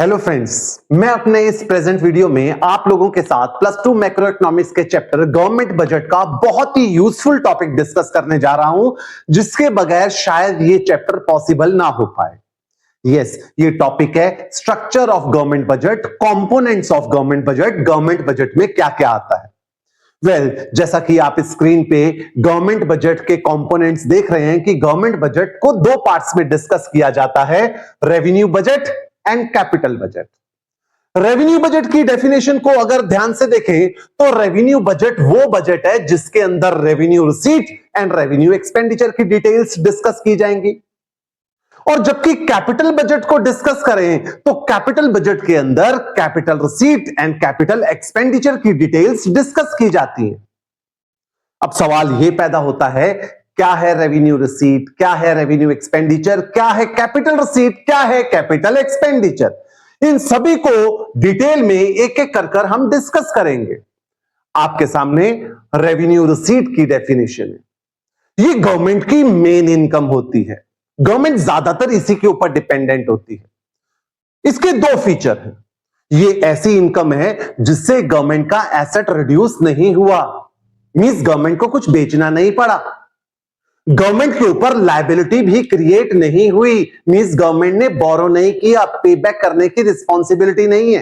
Hello friends, मैं अपने इस प्रेजेंट वीडियो में आप लोगों के साथ प्लस टू मैक्रो इकोनॉमिक्स के चैप्टर गवर्नमेंट बजट का बहुत ही यूजफुल टॉपिक डिस्कस करने जा रहा हूं, जिसके बगैर शायद ये चैप्टर पॉसिबल ना हो पाए। यस, ये टॉपिक है structure of government budget, components of government budget में क्या क्या आता है। जैसा कि आप स्क्रीन पे गवर्नमेंट बजट के कंपोनेंट्स देख रहे हैं कि गवर्नमेंट बजट को दो पार्ट्स में डिस्कस किया जाता है, revenue budget and capital budget. Revenue budget की डेफिनेशन को अगर ध्यान से देखें तो रेवेन्यू बजट वो बजट है जिसके अंदर revenue receipt and revenue expenditure की डिटेल्स डिस्कस की जाएंगी। और जबकि कैपिटल बजट को डिस्कस करें तो कैपिटल बजट के अंदर capital receipt and capital expenditure की डिटेल्स डिस्कस की जाती हैं। अब सवाल यह पैदा होता है, क्या है रेवेन्यू रिसीट, क्या है रेवेन्यू एक्सपेंडिचर, क्या है कैपिटल रिसीट, क्या है कैपिटल एक्सपेंडिचर। इन सभी को डिटेल में एक एक कर हम डिस्कस करेंगे। आपके सामने रेवेन्यू रिसीट की डेफिनेशन है। ये गवर्नमेंट की मेन इनकम होती है, गवर्नमेंट ज्यादातर इसी के ऊपर डिपेंडेंट होती है। इसके दो फीचर हैं। ये ऐसी इनकम है जिससे गवर्नमेंट का एसेट रिड्यूस नहीं हुआ, मींस गवर्नमेंट को कुछ बेचना नहीं पड़ा। गवर्नमेंट के ऊपर लायबिलिटी भी क्रिएट नहीं हुई, मींस गवर्नमेंट ने बोरो नहीं किया, पे बैक करने की रिस्पॉन्सिबिलिटी नहीं है।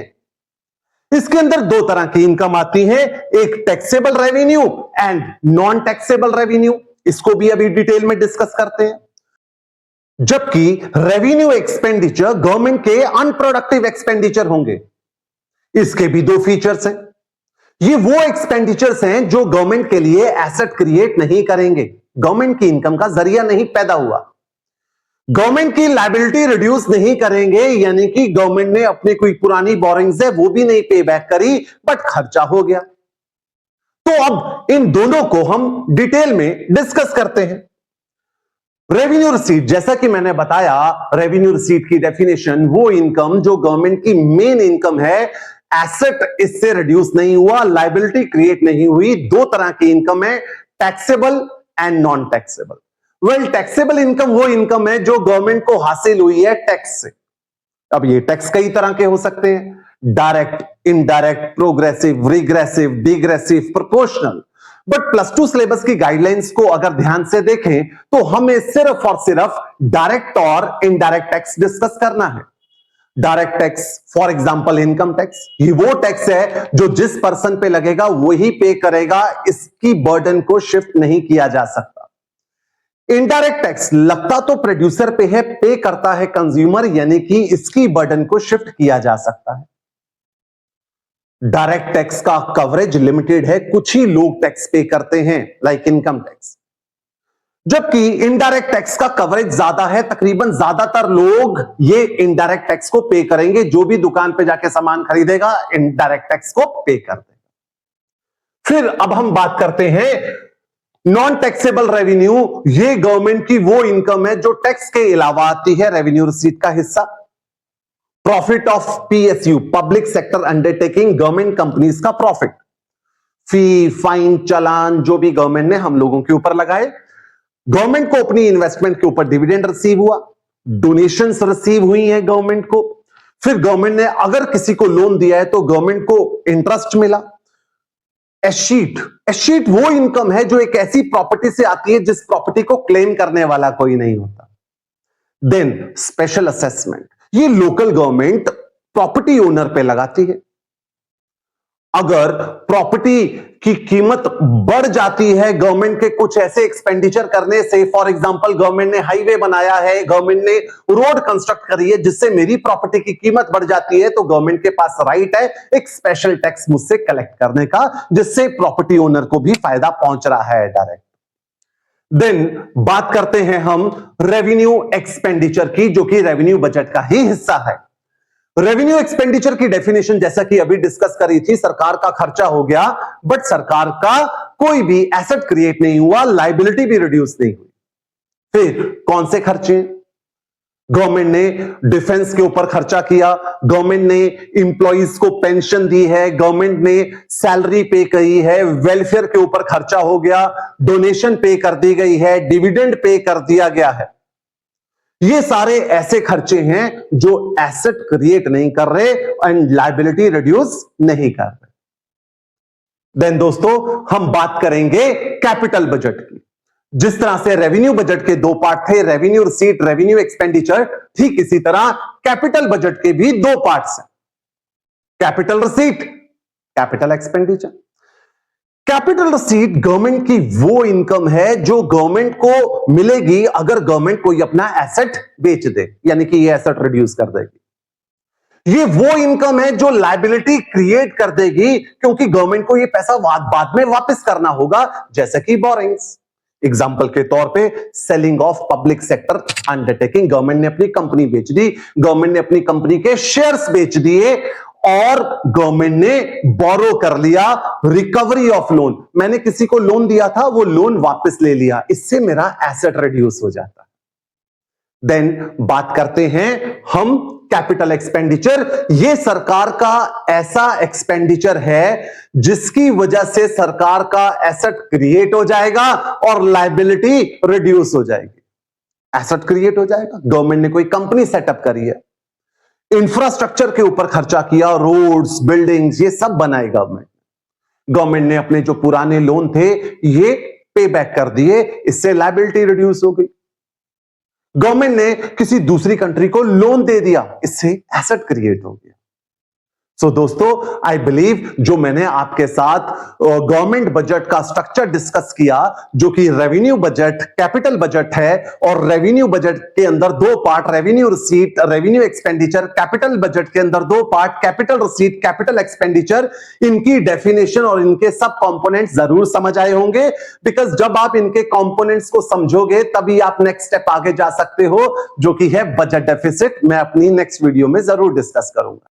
इसके अंदर दो तरह की इनकम आती है, एक taxable revenue and non taxable revenue. इसको भी अभी डिटेल में डिस्कस करते हैं। जबकि रेवेन्यू एक्सपेंडिचर गवर्नमेंट के अनप्रोडक्टिव एक्सपेंडिचर होंगे। इसके भी दो फीचर्स हैं। ये वो एक्सपेंडिचर्स हैं जो गवर्नमेंट के लिए एसेट क्रिएट नहीं करेंगे, गवर्नमेंट की इनकम का जरिया नहीं पैदा हुआ, गवर्नमेंट की लायबिलिटी रिड्यूस नहीं करेंगे, यानी कि गवर्नमेंट ने अपनी कोई पुरानी बोरिंग्स है वो भी नहीं पे बैक करी, बट खर्चा हो गया। तो अब इन दोनों को हम डिटेल में डिस्कस करते हैं। रेवेन्यू रिसीट, जैसा कि मैंने बताया, रेवेन्यू रिसीट की डेफिनेशन वो इनकम जो गवर्नमेंट की मेन इनकम है, एसेट इससे रिड्यूस नहीं हुआ, लायबिलिटी क्रिएट नहीं हुई। दो तरह की इनकम है, taxable and non taxable. Taxable income वो इनकम है जो गवर्नमेंट को हासिल हुई है टैक्स से। अब ये टैक्स कई तरह के हो सकते हैं, direct, indirect, progressive, regressive, degressive, proportional. But plus two syllabus की गाइडलाइंस को अगर ध्यान से देखें तो हमें सिर्फ और सिर्फ डायरेक्ट और इनडायरेक्ट टैक्स डिस्कस करना है। Direct tax, for example income tax, ये वो टैक्स है जो जिस पर्सन पे लगेगा वही पे करेगा, इसकी बर्डन को शिफ्ट नहीं किया जा सकता। इनडायरेक्ट टैक्स लगता तो प्रोड्यूसर पे है, पे करता है कंज्यूमर, यानी कि इसकी बर्डन को शिफ्ट किया जा सकता है। डायरेक्ट टैक्स का कवरेज लिमिटेड है, कुछ ही लोग टैक्स पे करते हैं, लाइक इनकम टैक्स। जबकि इनडायरेक्ट टैक्स का कवरेज ज्यादा है, तकरीबन ज्यादातर लोग ये इनडायरेक्ट टैक्स को पे करेंगे। जो भी दुकान पे जाके सामान खरीदेगा इनडायरेक्ट टैक्स को पे कर देगा। फिर अब हम बात करते हैं नॉन टैक्सेबल रेवेन्यू। ये गवर्नमेंट की वो इनकम है जो टैक्स के अलावा आती है, रेवेन्यू रिसीट का हिस्सा। Profit of PSU, public sector undertaking, government companies का प्रॉफिट, फी, फाइन, चालान जो भी गवर्नमेंट ने हम लोगों के ऊपर लगाए। गवर्नमेंट को अपनी इन्वेस्टमेंट के ऊपर डिविडेंड रिसीव हुआ, डोनेशंस रिसीव हुई हैं गवर्नमेंट को। फिर गवर्नमेंट ने अगर किसी को लोन दिया है तो गवर्नमेंट को इंटरेस्ट मिला। एशीट वो इनकम है जो एक ऐसी प्रॉपर्टी से आती है जिस प्रॉपर्टी को क्लेम करने वाला कोई नहीं होता। देन स्पेशल असेसमेंट, ये लोकल गवर्नमेंट प्रॉपर्टी ओनर पे लगाती है। अगर प्रॉपर्टी की कीमत बढ़ जाती है गवर्नमेंट के कुछ ऐसे एक्सपेंडिचर करने से, फॉर एग्जांपल गवर्नमेंट ने हाईवे बनाया है, गवर्नमेंट ने रोड कंस्ट्रक्ट करी है, जिससे मेरी प्रॉपर्टी की कीमत बढ़ जाती है, तो गवर्नमेंट के पास राइट है एक स्पेशल टैक्स मुझसे कलेक्ट करने का, जिससे प्रॉपर्टी ओनर को भी फायदा पहुंच रहा है डायरेक्ट। देन बात करते हैं हम रेवेन्यू एक्सपेंडिचर की, जो कि रेवेन्यू बजट का ही हिस्सा है। रेवेन्यू एक्सपेंडिचर की डेफिनेशन जैसा कि अभी डिस्कस करी थी, सरकार का खर्चा हो गया बट सरकार का कोई भी एसेट क्रिएट नहीं हुआ, लायबिलिटी भी रिड्यूस नहीं हुई। फिर कौन से खर्चे? गवर्नमेंट ने डिफेंस के ऊपर खर्चा किया, गवर्नमेंट ने इंप्लॉइज को पेंशन दी है, गवर्नमेंट ने सैलरी पे करी है, वेलफेयर के ऊपर खर्चा हो गया, डोनेशन पे कर दी गई है, डिविडेंड पे कर दिया गया है। ये सारे ऐसे खर्चे हैं जो एसेट क्रिएट नहीं कर रहे एंड लायबिलिटी रिड्यूस नहीं कर रहे। देन दोस्तों हम बात करेंगे कैपिटल बजट की। जिस तरह से रेवेन्यू बजट के दो पार्ट थे, रेवेन्यू रिसीट, रेवेन्यू एक्सपेंडिचर, ठीक इसी तरह कैपिटल बजट के भी दो पार्ट्स हैं, capital receipt, capital expenditure. Capital receipt government की वो इनकम है जो गवर्नमेंट को मिलेगी अगर गवर्नमेंट कोई अपना एसेट बेच दे, यानी कि ये एसेट रिड्यूस कर देगी। ये वो इनकम है जो लायबिलिटी क्रिएट कर देगी, क्योंकि गवर्नमेंट को ये पैसा बाद में वापस करना होगा, जैसे कि बोरिंग्स। एग्जाम्पल के तौर पे selling of public sector undertaking, government ने अपनी कंपनी बेच दी, गवर्नमेंट ने अपनी कंपनी के शेयर्स बेच दिए और गवर्नमेंट ने बोरो कर लिया, रिकवरी ऑफ लोन, मैंने किसी को लोन दिया था, वो लोन वापस ले लिया, इससे मेरा एसेट रिड्यूस हो जाता। देन बात करते हैं हम कैपिटल एक्सपेंडिचर। ये सरकार का ऐसा एक्सपेंडिचर है जिसकी वजह से सरकार का एसेट क्रिएट हो जाएगा और लायबिलिटी रिड्यूस हो जाएगी। एसेट क्रिएट हो जाएगा, गवर्नमेंट ने कोई कंपनी सेटअप करी है, इंफ्रास्ट्रक्चर के ऊपर खर्चा किया, रोड्स, बिल्डिंग्स, ये सब बनाए गवर्नमेंट। गवर्नमेंट ने अपने जो पुराने लोन थे ये पे बैक कर दिए, इससे लायबिलिटी रिड्यूस हो गई। गवर्नमेंट ने किसी दूसरी कंट्री को लोन दे दिया, इससे एसेट क्रिएट हो गया। सो दोस्तों आई बिलीव जो मैंने आपके साथ गवर्नमेंट बजट का स्ट्रक्चर डिस्कस किया, जो कि रेवेन्यू बजट, कैपिटल बजट है, और रेवेन्यू बजट के अंदर दो part, revenue receipt, revenue expenditure, capital budget के अंदर दो part, capital receipt, capital expenditure, इनकी डेफिनेशन और इनके सब कंपोनेंट्स जरूर समझ आए होंगे, बिकॉज जब आप इनके कंपोनेंट्स को समझोगे तभी आप नेक्स्ट स्टेप आगे जा सकते हो, जो कि है बजट डेफिसिट। मैं अपनी नेक्स्ट वीडियो में जरूर डिस्कस करूंगा।